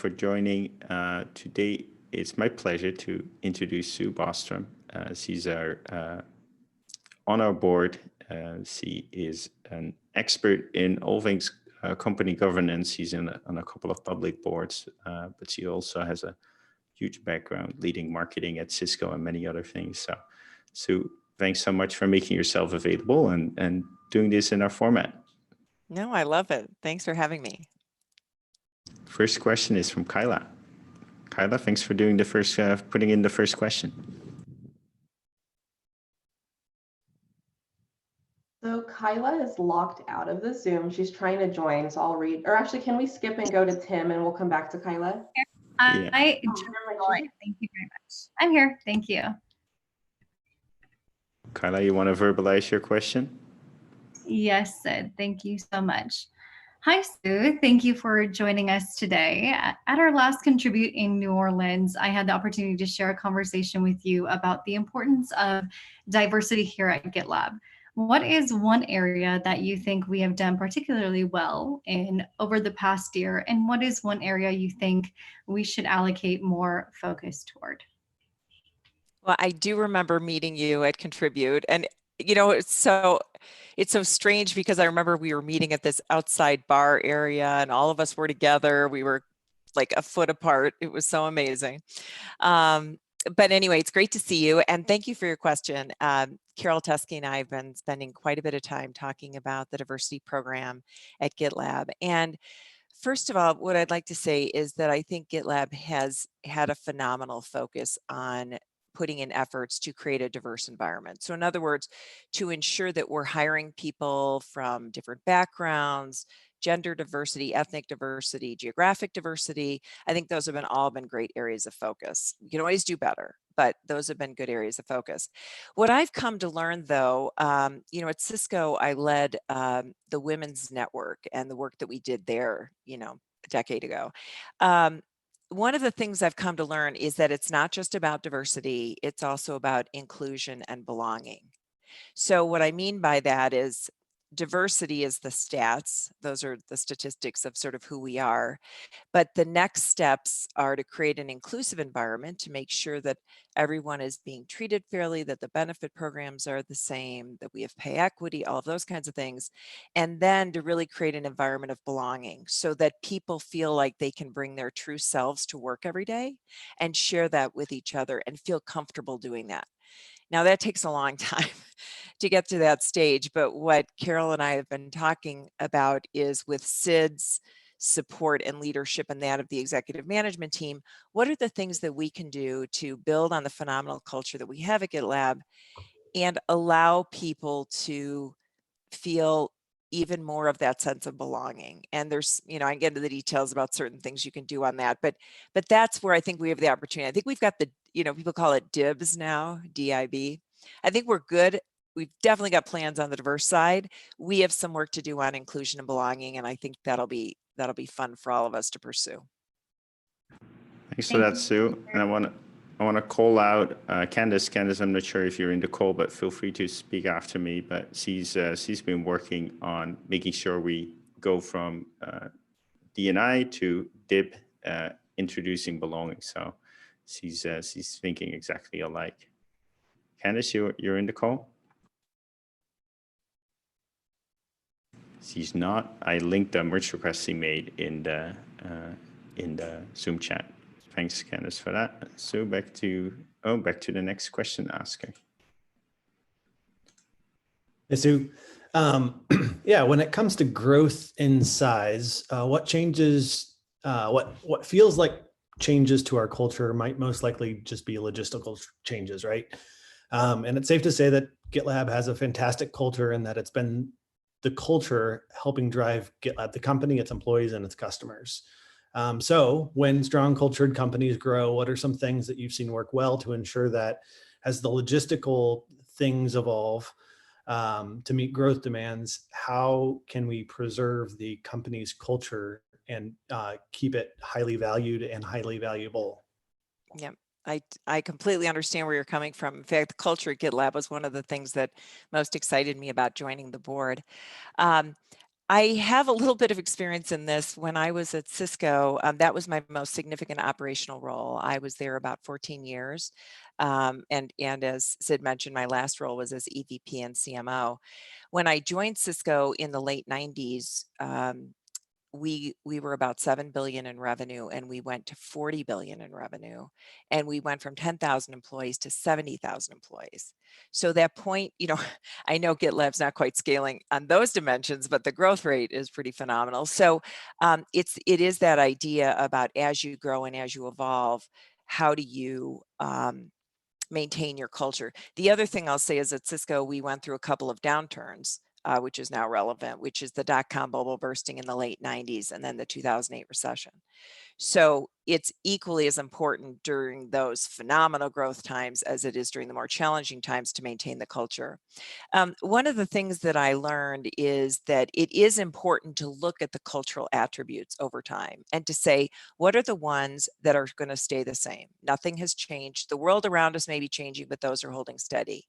for joining today. It's my pleasure to introduce Sue Bostrom. She's on our board. She is an expert in all things company governance. She's on a couple of public boards, but she also has a huge background leading marketing at Cisco and many other things. So, Sue, thanks so much for making yourself available and doing this in our format. No, I love it. Thanks for having me. First question is from Kyla. Kyla, thanks for doing the first, putting in the first question. So Kyla is locked out of the Zoom. She's trying to join, so I'll read. Or actually, can we skip and go to Tim and we'll come back to Kyla? Yeah. Thank you very much. I'm here. Thank you. Kyla, you want to verbalize your question? Yes, Sid. Thank you so much. Hi, Sue. Thank you for joining us today. At our last Contribute in New Orleans, I had the opportunity to share a conversation with you about the importance of diversity here at GitLab. What is one area that you think we have done particularly well in over the past year? And what is one area you think we should allocate more focus toward? Well, I do remember meeting you at Contribute, and you know, it's so strange because I remember we were meeting at this outside bar area and all of us were together. We were like a foot apart. It was so amazing. But anyway, it's great to see you. And thank you for your question. Carol Tusky and I have been spending quite a bit of time talking about the diversity program at GitLab. And first of all, what I'd like to say is that I think GitLab has had a phenomenal focus on putting in efforts to create a diverse environment. So in other words, to ensure that we're hiring people from different backgrounds, gender diversity, ethnic diversity, geographic diversity. I think those have all been great areas of focus. You can always do better, but those have been good areas of focus. What I've come to learn though, you know, at Cisco, I led the Women's Network and the work that we did there, you know, a decade ago. One of the things I've come to learn is that it's not just about diversity, it's also about inclusion and belonging. So what I mean by that is diversity is the stats. Those are the statistics of sort of who we are. But the next steps are to create an inclusive environment to make sure that everyone is being treated fairly, that the benefit programs are the same, that we have pay equity, all of those kinds of things. And then to really create an environment of belonging so that people feel like they can bring their true selves to work every day and share that with each other and feel comfortable doing that. Now that takes a long time to get to that stage, but what Carol and I have been talking about is with Sid's support and leadership and that of the executive management team, what are the things that we can do to build on the phenomenal culture that we have at GitLab and allow people to feel even more of that sense of belonging. And there's, you know, I can get into the details about certain things you can do on that, but that's where I think we have the opportunity. I think we've got the, you know, people call it DIBS now, DIB. I think we're good. We've definitely got plans on the diverse side. We have some work to do on inclusion and belonging, and I think that'll be fun for all of us to pursue. Thanks for that, Sue. And I want to call out Candace. Candace, I'm not sure if you're in the call, but feel free to speak after me. But she's been working on making sure we go from D&I to DIB, introducing belonging. So she's thinking exactly alike. Candace, you're in the call? She's not. I linked the merge request she made in the Zoom chat. Thanks, Candace, for that. So back to the next question asker. Hey, Sue. Yeah, when it comes to growth in size, what changes, what feels like changes to our culture might most likely just be logistical changes, right? And it's safe to say that GitLab has a fantastic culture and that it's been the culture helping drive GitLab, the company, its employees, and its customers. So when strong cultured companies grow, what are some things that you've seen work well to ensure that as the logistical things evolve to meet growth demands, how can we preserve the company's culture and keep it highly valued and highly valuable? Yeah, I completely understand where you're coming from. In fact, the culture at GitLab was one of the things that most excited me about joining the board. I have a little bit of experience in this. When I was at Cisco, that was my most significant operational role. I was there about 14 years. And as Sid mentioned, my last role was as EVP and CMO. When I joined Cisco in the late 90s, we were about 7 billion in revenue, and we went to 40 billion in revenue, and we went from 10,000 employees to 70,000 employees. So that point, I know GitLab's not quite scaling on those dimensions, but the growth rate is pretty phenomenal. So it is that idea about, as you grow and as you evolve, how do you maintain your culture? The other thing I'll say is at Cisco, we went through a couple of downturns, which is now relevant, which is the dot-com bubble bursting in the late 90s and then the 2008 recession. So it's equally as important during those phenomenal growth times as it is during the more challenging times to maintain the culture. One of the things that I learned is that it is important to look at the cultural attributes over time and to say, what are the ones that are going to stay the same? Nothing has changed. The world around us may be changing, but those are holding steady.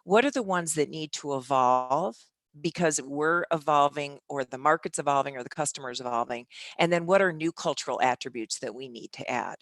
What are the ones that need to evolve because we're evolving, or the market's evolving, or the customer's evolving? And then what are new cultural attributes that we need to add?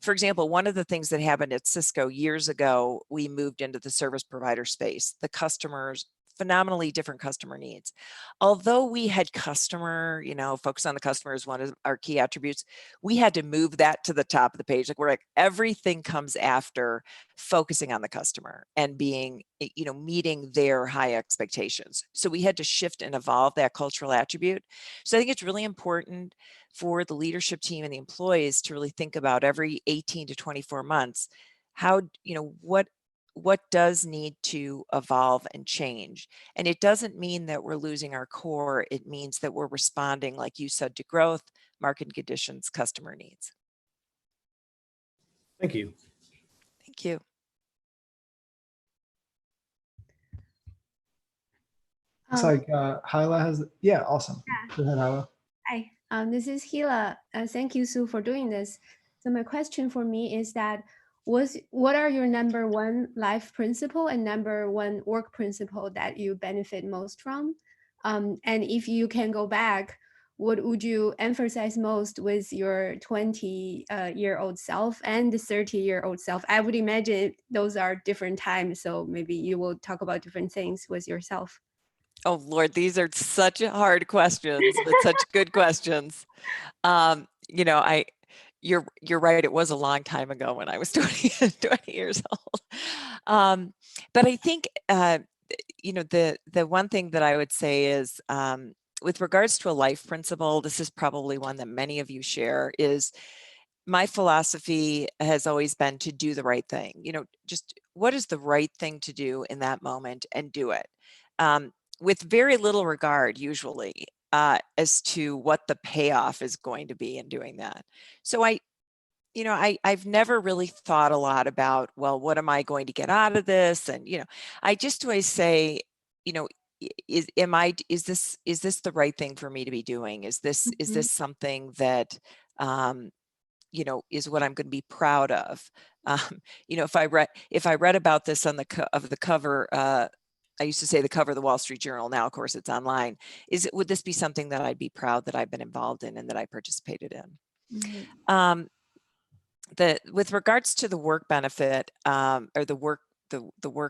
For example, one of the things that happened at Cisco years ago, we moved into the service provider space. The customers, phenomenally different customer needs. Although we had customer, focus on the customer is one of our key attributes, we had to move that to the top of the page. Like, we're like, everything comes after focusing on the customer and being, meeting their high expectations. So we had to shift and evolve that cultural attribute. So I think it's really important for the leadership team and the employees to really think about every 18 to 24 months, how, what does need to evolve and change. And it doesn't mean that we're losing our core. It means that we're responding, like you said, to growth, market conditions, customer needs. Thank you. Thank you. Looks like Hyla has, yeah, awesome. Yeah. Go ahead, Hyla. Hi, this is Hila. Thank you, Sue, for doing this. So my question for me is that, what are your number one life principle and number one work principle that you benefit most from? And if you can go back, what would you emphasize most with your 20-year-old self and the 30-year-old self? I would imagine those are different times, so maybe you will talk about different things with yourself. Oh, Lord, these are such hard questions, but such good questions. You're right. It was a long time ago when I was 20 years old. But I think, the one thing that I would say is, with regards to a life principle, this is probably one that many of you share, is my philosophy has always been to do the right thing. Just what is the right thing to do in that moment, and do it. With very little regard, usually, as to what the payoff is going to be in doing that. So I've never really thought a lot about, well, what am I going to get out of this? And, I just always say, is this the right thing for me to be doing? Is this something that, is what I'm going to be proud of? If I read about this on the cover, I used to say the cover of the Wall Street Journal. Now, of course, it's online. Would this be something that I'd be proud that I've been involved in and that I participated in? Mm-hmm. With regards to the work benefit, or the work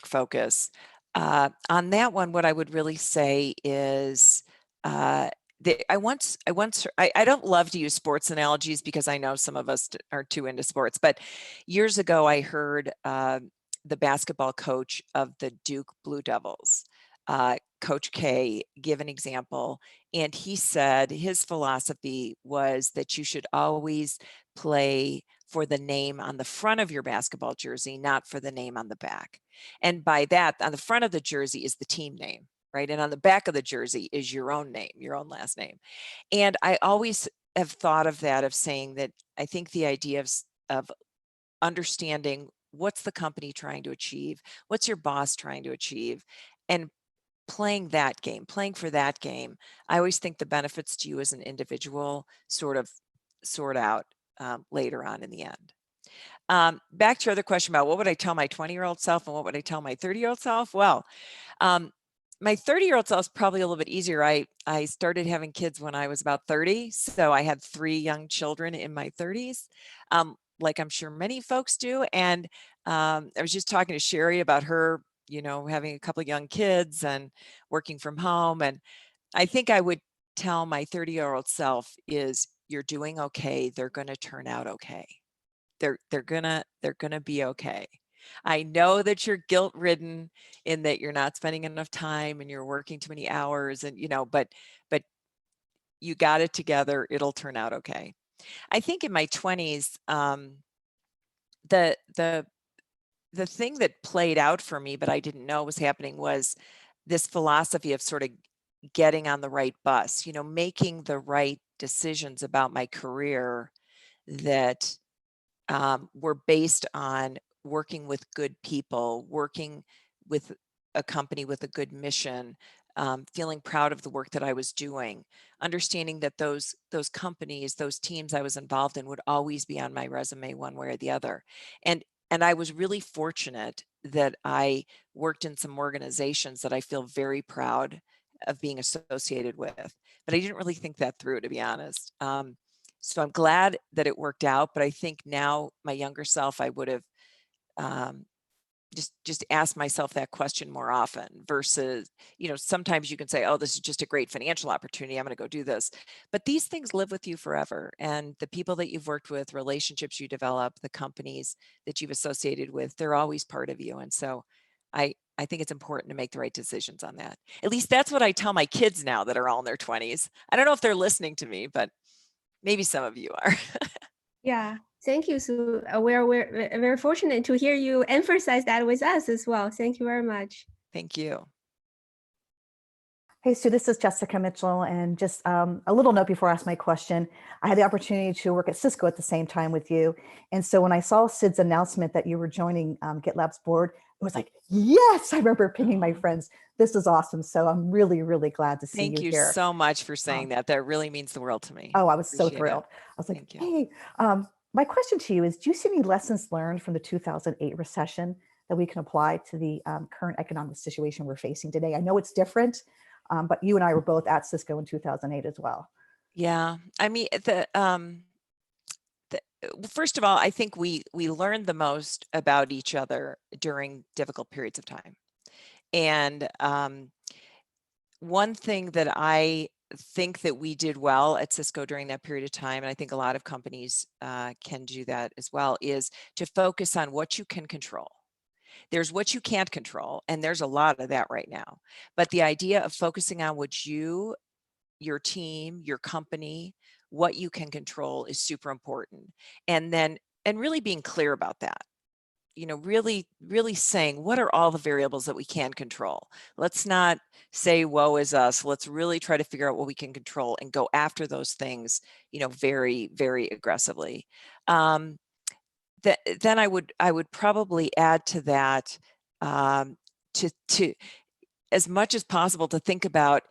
focus, on that one, what I would really say is, I don't love to use sports analogies because I know some of us are too into sports, but years ago I heard the basketball coach of the Duke Blue Devils, Coach K, give an example. And he said his philosophy was that you should always play for the name on the front of your basketball jersey, not for the name on the back. And by that, on the front of the jersey is the team name, right? And on the back of the jersey is your own name, your own last name. And I always have thought of that, of saying that I think the idea of understanding what's the company trying to achieve, what's your boss trying to achieve, and playing for that game. I always think the benefits to you as an individual sort out later on in the end. Back to your other question about what would I tell my 20-year-old self and what would I tell my 30-year-old self? Well, my 30-year-old self is probably a little bit easier. I started having kids when I was about 30. So I had 3 young children in my 30s, like I'm sure many folks do. And I was just talking to Sherry about her, you know, having a couple of young kids and working from home. And I think I would tell my 30-year-old self is, you're doing okay. They're going to turn out okay. They're gonna be okay. I know that you're guilt ridden in that you're not spending enough time and you're working too many hours, and you know, but you got it together. It'll turn out okay. I think in my 20s, the thing that played out for me, but I didn't know was happening, was this philosophy of sort of getting on the right bus, you know, making the right decisions about my career that were based on working with good people, working with a company with a good mission, feeling proud of the work that I was doing, understanding that those companies, those teams I was involved in would always be on my resume one way or the other. And I was really fortunate that I worked in some organizations that I feel very proud of being associated with, but I didn't really think that through, to be honest. So I'm glad that it worked out, but I think now my younger self, I would have just asked myself that question more often versus, you know, sometimes you can say, oh, this is just a great financial opportunity, I'm going to go do this. But these things live with you forever. And the people that you've worked with, relationships you develop, the companies that you've associated with, they're always part of you. And so I think it's important to make the right decisions on that. At least that's what I tell my kids now that are all in their 20s. I don't know if they're listening to me, but maybe some of you are. Yeah, thank you, Sue. We're very fortunate to hear you emphasize that with us as well. Thank you very much. Thank you. Hey, Sue, this is Jessica Mitchell. And just a little note before I ask my question. I had the opportunity to work at Cisco at the same time with you. And so when I saw Sid's announcement that you were joining GitLab's board, it was like, yes, I remember pinging my friends. This is awesome. So I'm really, really glad to see you here. Thank you so much for saying that. That really means the world to me. Oh, I was so Appreciate thrilled. it. I was like, Thank you. hey, my question to you is, do you see any lessons learned from the 2008 recession that we can apply to the current economic situation we're facing today? I know it's different, but you and I were both at Cisco in 2008 as well. Yeah, I mean, first of all, I think we learned the most about each other during difficult periods of time. And one thing that I think that we did well at Cisco during that period of time, and I think a lot of companies can do that as well, is to focus on what you can control. There's what you can't control, and there's a lot of that right now. But the idea of focusing on what you, your team, your company, what you can control is super important. And really being clear about that. You know, really saying, what are all the variables that we can control? Let's not say, woe is us. Let's really try to figure out what we can control and go after those things, you know, very, very aggressively. Then I would probably add to that, to as much as possible to think about,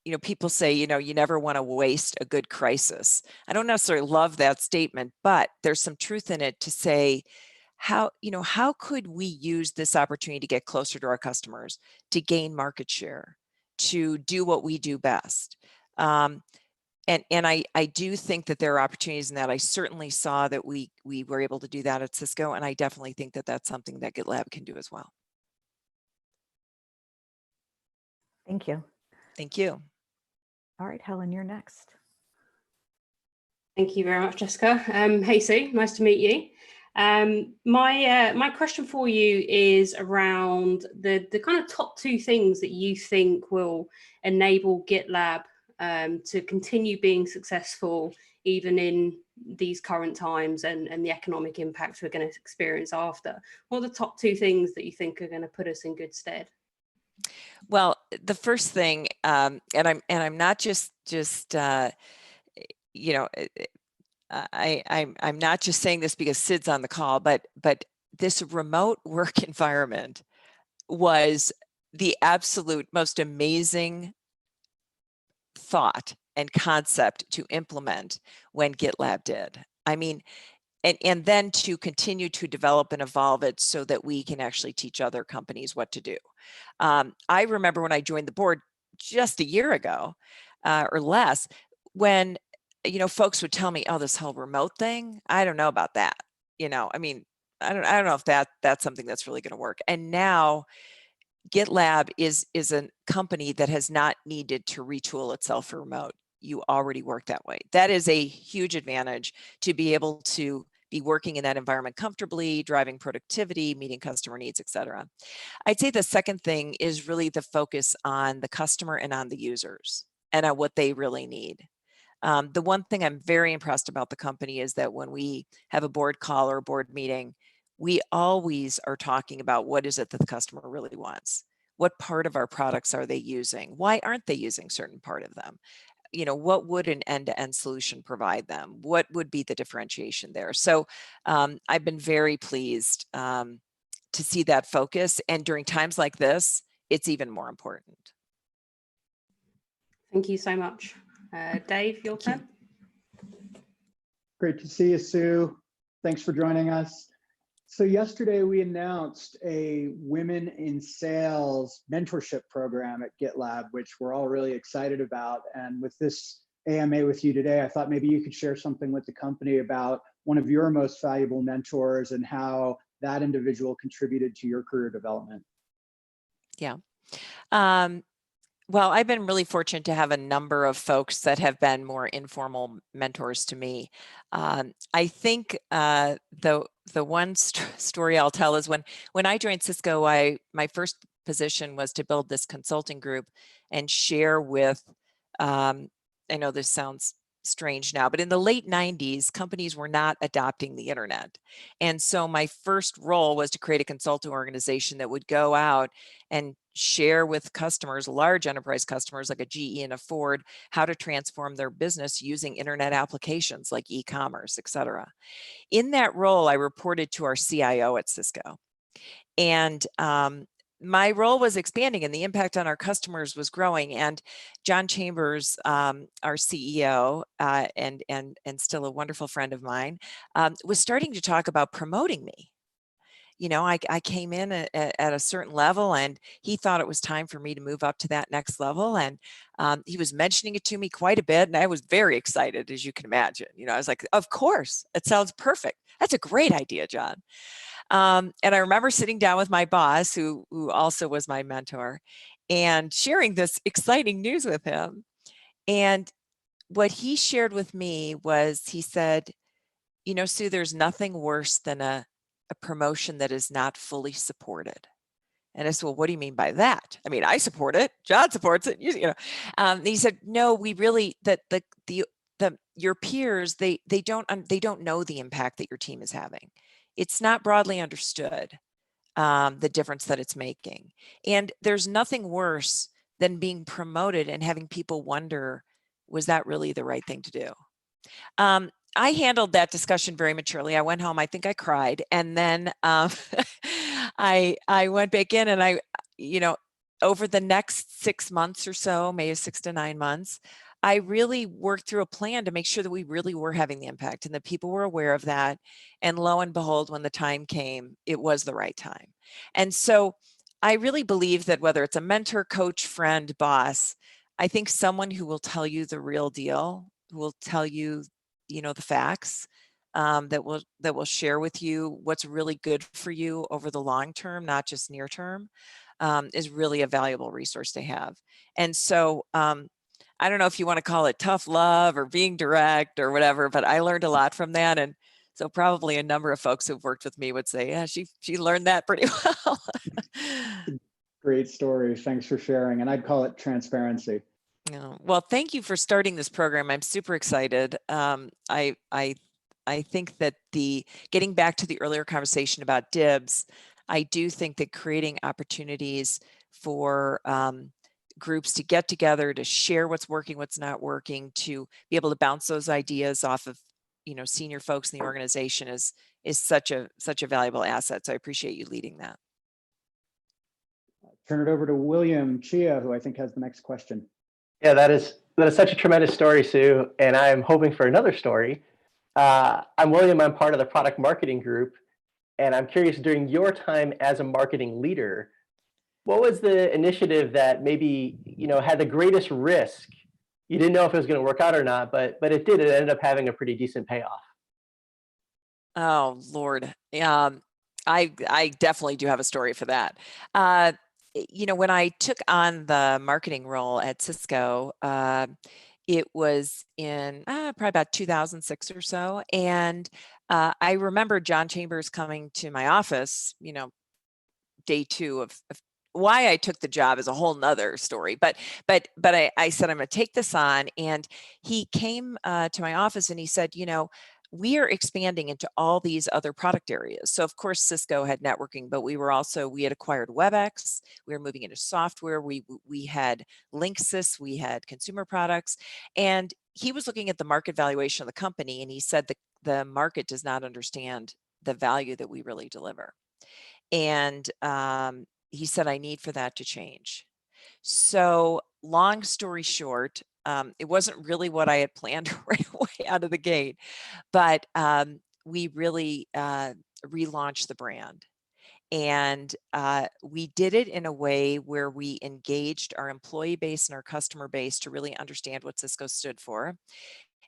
you know, people say, you know, you never want to waste a good crisis. I don't necessarily love that statement, but there's some truth in it to say, how could we use this opportunity to get closer to our customers, to gain market share, to do what we do best? And I do think that there are opportunities in that. I certainly saw that we were able to do that at Cisco, and I definitely think that that's something that GitLab can do as well. Thank you. Thank you. All right, Helen, you're next. Thank you very much, Jessica. Hey, Sue, nice to meet you. My question for you is around the kind of top 2 things that you think will enable GitLab to continue being successful even in these current times and the economic impacts we're going to experience after. What are the top 2 things that you think are going to put us in good stead? Well, the first thing, and I'm not just you know, I'm not just saying this because Sid's on the call, but this remote work environment was the absolute most amazing thought and concept to implement when GitLab did. I mean, and then to continue to develop and evolve it so that we can actually teach other companies what to do. I remember when I joined the board just a year ago or less, when folks would tell me, oh, this whole remote thing, I don't know about that. I mean, I don't know if that's something that's really going to work. And now GitLab is a company that has not needed to retool itself for remote. You already work that way. That is a huge advantage, to be able to be working in that environment comfortably, driving productivity, meeting customer needs, et cetera. I'd say the second thing is really the focus on the customer and on the users and on what they really need. The one thing I'm very impressed about the company is that when we have a board call or a board meeting, we always are talking about what is it that the customer really wants. What part of our products are they using? Why aren't they using certain part of them? What would an end-to-end solution provide them? What would be the differentiation there? So I've been very pleased to see that focus. And during times like this, it's even more important. Thank you so much. Dave, your turn. Great to see you, Sue. Thanks for joining us. So yesterday we announced a Women in Sales mentorship program at GitLab, which we're all really excited about. And with this AMA with you today, I thought maybe you could share something with the company about one of your most valuable mentors and how that individual contributed to your career development. Yeah. Well, I've been really fortunate to have a number of folks that have been more informal mentors to me. I think the one story I'll tell is when I joined Cisco, my first position was to build this consulting group and share with, I know this sounds strange now, but in the late 90s, companies were not adopting the internet. And so my first role was to create a consulting organization that would go out and share with customers, large enterprise customers like a GE and a Ford, how to transform their business using internet applications like e-commerce, et cetera. In that role, I reported to our CIO at Cisco. And my role was expanding and the impact on our customers was growing. And John Chambers, our CEO, and still a wonderful friend of mine, was starting to talk about promoting me. I came in at a certain level and he thought it was time for me to move up to that next level. And he was mentioning it to me quite a bit. And I was very excited, as you can imagine. I was like, of course, it sounds perfect. That's a great idea, John. And I remember sitting down with my boss, who also was my mentor, and sharing this exciting news with him. And what he shared with me was, he said, Sue, there's nothing worse than a promotion that is not fully supported. And I said, well, what do you mean by that? I mean, I support it. John supports it. He said, no, we really, your peers, they don't know the impact that your team is having. It's not broadly understood, the difference that it's making. And there's nothing worse than being promoted and having people wonder, was that really the right thing to do? I handled that discussion very maturely. I went home, I think I cried. And then I went back in and over the next 6 months or so, maybe 6 to 9 months, I really worked through a plan to make sure that we really were having the impact and that people were aware of that. And lo and behold, when the time came, it was the right time. And so I really believe that whether it's a mentor, coach, friend, boss, I think someone who will tell you the real deal, who will tell you, the facts, that will share with you what's really good for you over the long term, not just near term, is really a valuable resource to have. And so I don't know if you want to call it tough love or being direct or whatever, but I learned a lot from that. And so probably a number of folks who've worked with me would say, yeah, she learned that pretty well. Great story. Thanks for sharing. And I'd call it transparency. Well, thank you for starting this program. I'm super excited. I think that getting back to the earlier conversation about DIBS, I do think that creating opportunities for groups to get together, to share what's working, what's not working, to be able to bounce those ideas off of senior folks in the organization is such a valuable asset. So I appreciate you leading that. Turn it over to William Chia, who I think has the next question. Yeah, that is such a tremendous story, Sue. And I'm hoping for another story. I'm William. I'm part of the product marketing group. And I'm curious, during your time as a marketing leader, what was the initiative that maybe had the greatest risk? You didn't know if it was going to work out or not, but it did. It ended up having a pretty decent payoff. Oh, Lord. I definitely do have a story for that. When I took on the marketing role at Cisco, it was in probably about 2006 or so. And I remember John Chambers coming to my office, day two of why I took the job is a whole nother story. But I said, I'm going to take this on. And he came to my office and he said, we are expanding into all these other product areas. So of course, Cisco had networking, but we had acquired WebEx. We were moving into software. We had Linksys, we had consumer products. And he was looking at the market valuation of the company. And he said that the market does not understand the value that we really deliver. And he said, I need for that to change. So long story short, it wasn't really what I had planned right away out of the gate, but we really relaunched the brand. And we did it in a way where we engaged our employee base and our customer base to really understand what Cisco stood for.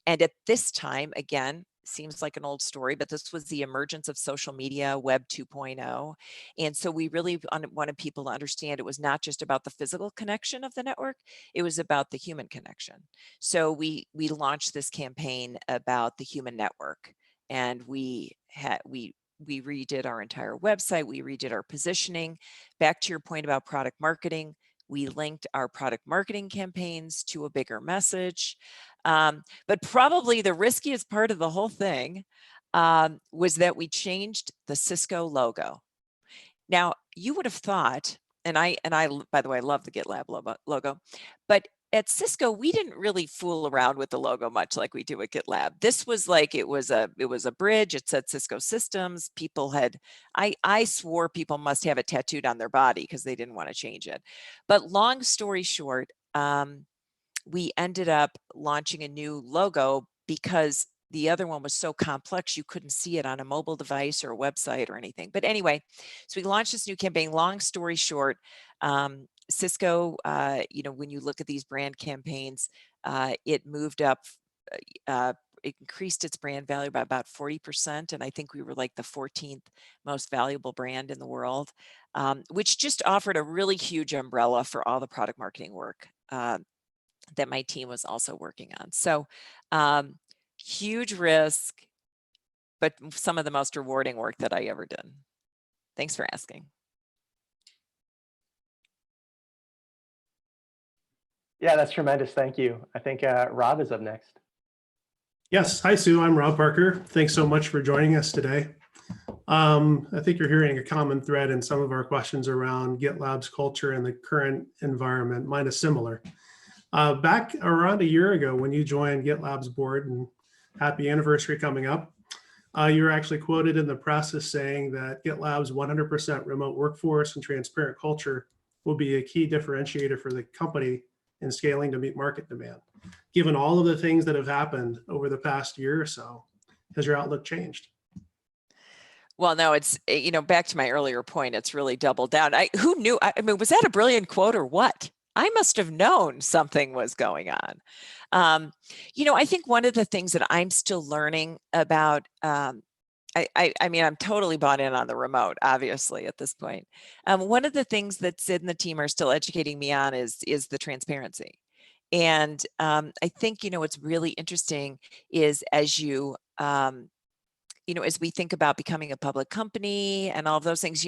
And at this time, again, seems like an old story, but this was the emergence of social media, Web 2.0. And so we really wanted people to understand it was not just about the physical connection of the network, it was about the human connection. So we launched this campaign about the human network, and we redid our entire website, we redid our positioning. Back to your point about product marketing, we linked our product marketing campaigns to a bigger message. But probably the riskiest part of the whole thing was that we changed the Cisco logo. Now, you would have thought, and I, by the way, I love the GitLab logo, but at Cisco, we didn't really fool around with the logo much like we do at GitLab. This was like, it was a bridge. It said Cisco Systems. People had, I swore people must have it tattooed on their body because they didn't want to change it. But long story short, we ended up launching a new logo because the other one was so complex, you couldn't see it on a mobile device or a website or anything. But anyway, so we launched this new campaign. Long story short, Cisco, when you look at these brand campaigns, it moved up, it increased its brand value by about 40%. And I think we were like the 14th most valuable brand in the world, which just offered a really huge umbrella for all the product marketing work that my team was also working on. So huge risk, but some of the most rewarding work that I ever did. Thanks for asking. Yeah, that's tremendous. Thank you. I think Rob is up next. Yes. Hi, Sue. I'm Rob Parker. Thanks so much for joining us today. I think you're hearing a common thread in some of our questions around GitLab's culture and the current environment. Mine is similar. Back around a year ago when you joined GitLab's board, and happy anniversary coming up, you were actually quoted in the press as saying that GitLab's 100% remote workforce and transparent culture will be a key differentiator for the company in scaling to meet market demand. Given all of the things that have happened over the past year or so, has your outlook changed? Well, no, it's, back to my earlier point, it's really doubled down. Who knew? I mean, was that a brilliant quote or what? I must have known something was going on. I think one of the things that I'm still learning about, I mean, I'm totally bought in on the remote, obviously, at this point. One of the things that Sid and the team are still educating me on is the transparency. And I think, what's really interesting is as you, as we think about becoming a public company and all of those things,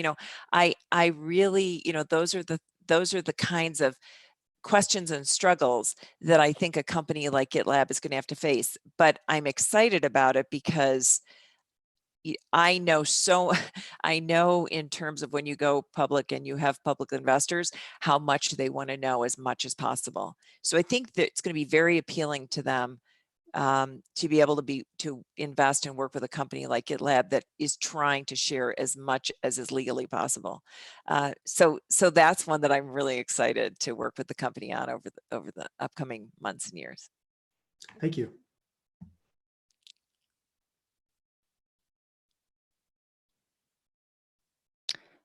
I really, those are the kinds of questions and struggles that I think a company like GitLab is going to have to face. But I'm excited about it because I know in terms of when you go public and you have public investors, how much they want to know as much as possible. So I think that it's going to be very appealing to them to be able to invest and work with a company like GitLab that is trying to share as much as is legally possible. So that's one that I'm really excited to work with the company on over the upcoming months and years. Thank you.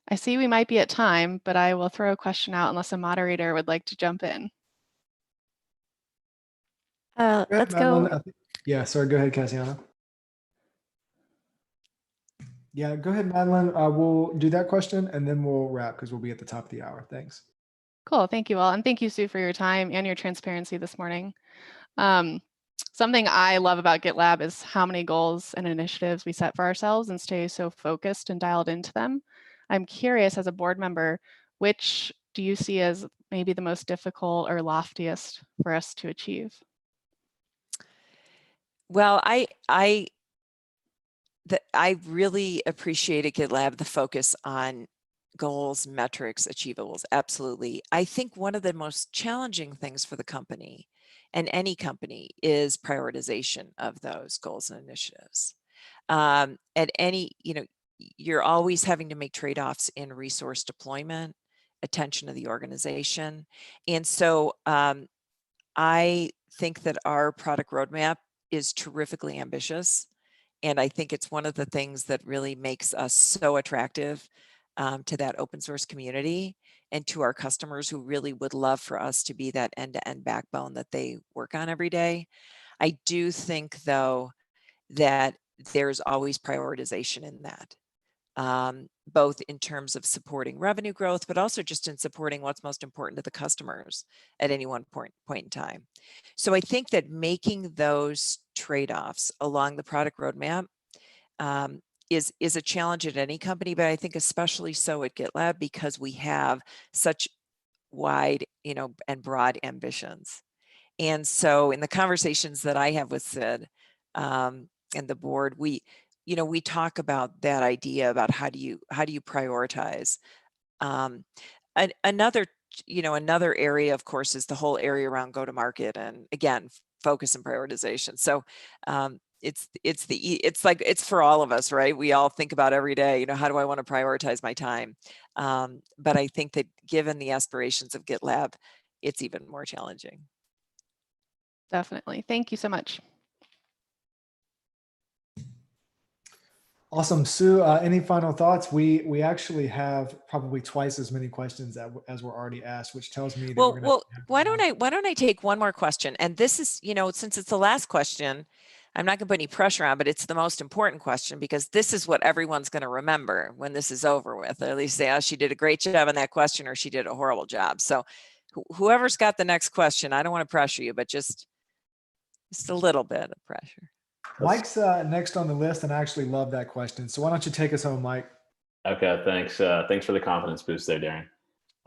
I see we might be at time, but I will throw a question out unless a moderator would like to jump in. Let's go. Yeah, sorry, go ahead, Cassiana. Yeah, go ahead, Madeline. We'll do that question and then we'll wrap because we'll be at the top of the hour. Thanks. Cool, thank you all. And thank you, Sue, for your time and your transparency this morning. Something I love about GitLab is how many goals and initiatives we set for ourselves and stay so focused and dialed into them. I'm curious, as a board member, which do you see as maybe the most difficult or loftiest for us to achieve? Well, I really appreciate at GitLab the focus on goals, metrics, achievables. Absolutely. I think one of the most challenging things for the company and any company is prioritization of those goals and initiatives. At any, you're always having to make trade-offs in resource deployment, attention of the organization. And so I think that our product roadmap is terrifically ambitious. And I think it's one of the things that really makes us so attractive to that open source community and to our customers who really would love for us to be that end-to-end backbone that they work on every day. I do think, though, that there's always prioritization in that, both in terms of supporting revenue growth, but also just in supporting what's most important to the customers at any one point in time. So I think that making those trade-offs along the product roadmap is a challenge at any company, but I think especially so at GitLab because we have such wide, and broad ambitions. And so in the conversations that I have with Sid and the board, we talk about that idea about how do you prioritize. Another area, of course, is the whole area around go-to-market, and again, focus and prioritization. So it's for all of us, right? We all think about every day, how do I want to prioritize my time? But I think that given the aspirations of GitLab, it's even more challenging. Definitely. Thank you so much. Awesome. Sue, any final thoughts? We actually have probably twice as many questions as were already asked, which tells me that we're gonna why don't I take one more question? And this is, since it's the last question, I'm not going to put any pressure on, but it's the most important question because this is what everyone's going to remember when this is over with. Or at least say, oh, she did a great job on that question, or she did a horrible job. So whoever's got the next question, I don't want to pressure you, but just a little bit of pressure. Mike's next on the list, and I actually love that question. So why don't you take us home, Mike? Okay, thanks. Thanks for the confidence boost there, Darren.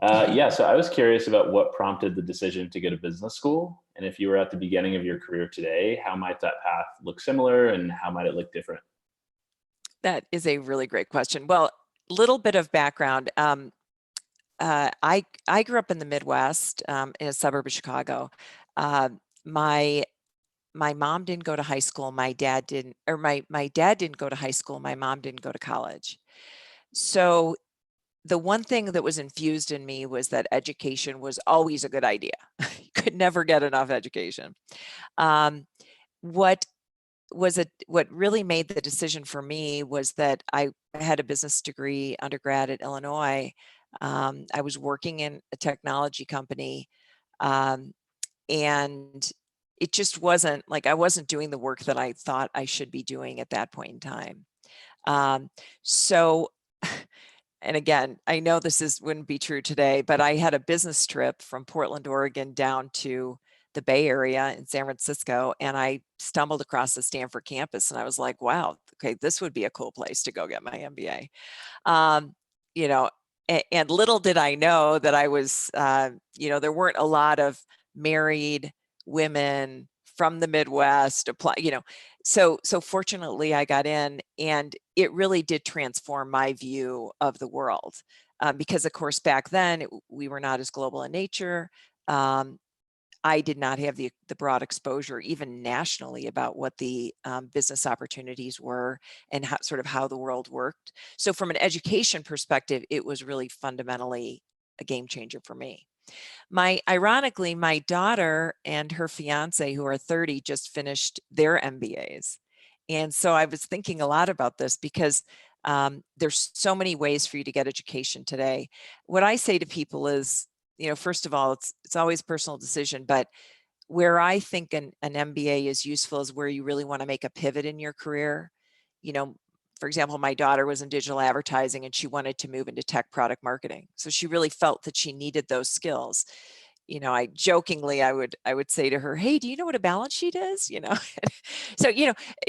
Yeah, so I was curious about what prompted the decision to go to business school. And if you were at the beginning of your career today, how might that path look similar and how might it look different? That is a really great question. Well, little bit of background. I grew up in the Midwest, in a suburb of Chicago. My mom didn't go to high school. My dad didn't, or my dad didn't go to high school. My mom didn't go to college. So the one thing that was infused in me was that education was always a good idea. You could never get enough education. What really made the decision for me was that I had a business degree undergrad at Illinois. I was working in a technology company, and it just wasn't like I wasn't doing the work that I thought I should be doing at that point in time. So, and again, I know this wouldn't be true today, but I had a business trip from Portland, Oregon down to the Bay Area in San Francisco, and I stumbled across the Stanford campus and I was like, wow, okay, this would be a cool place to go get my MBA. And little did I know that I was, there weren't a lot of married women from the Midwest apply, so fortunately I got in, and it really did transform my view of the world, because of course back then we were not as global in nature. I did not have the broad exposure even nationally about what the business opportunities were and how the world worked. So from an education perspective, it was really fundamentally a game changer for me. Ironically, my daughter and her fiance, who are 30, just finished their MBAs. And so I was thinking a lot about this because There's so many ways for you to get education today. What I say to people is, first of all, it's always a personal decision, but where I think an MBA is useful is where you really want to make a pivot in your career. For example, my daughter was in digital advertising and she wanted to move into tech product marketing. So she really felt that she needed those skills. I jokingly, I would say to her, hey, do you know what a balance sheet is? So,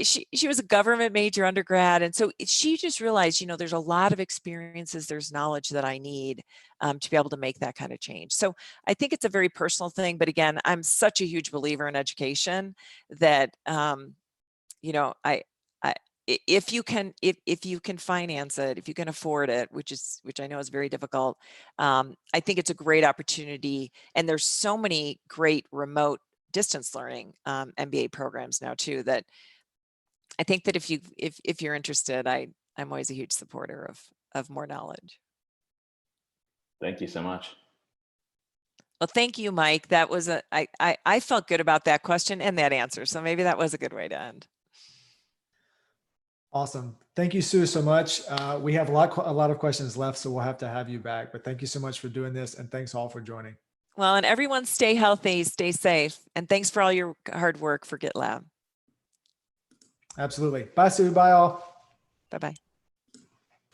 she was a government major undergrad. And so she just realized, there's a lot of experiences, there's knowledge that I need to be able to make that kind of change. So I think it's a very personal thing. But again, I'm such a huge believer in education that, if you can finance it, if you can afford it, which I know is very difficult, I think it's a great opportunity. And there's so many great remote distance learning MBA programs now too, that I think that if you're interested, I'm always a huge supporter of more knowledge. Thank you so much. Well, thank you, Mike. That was I felt good about that question and that answer. So maybe that was a good way to end. Awesome. Thank you, Sue, so much. We have a lot of questions left, so we'll have to have you back. But thank you so much for doing this, and thanks all for joining. Well, and everyone stay healthy, stay safe, and thanks for all your hard work for GitLab. Absolutely. Bye, Sue. Bye, all. Bye-bye.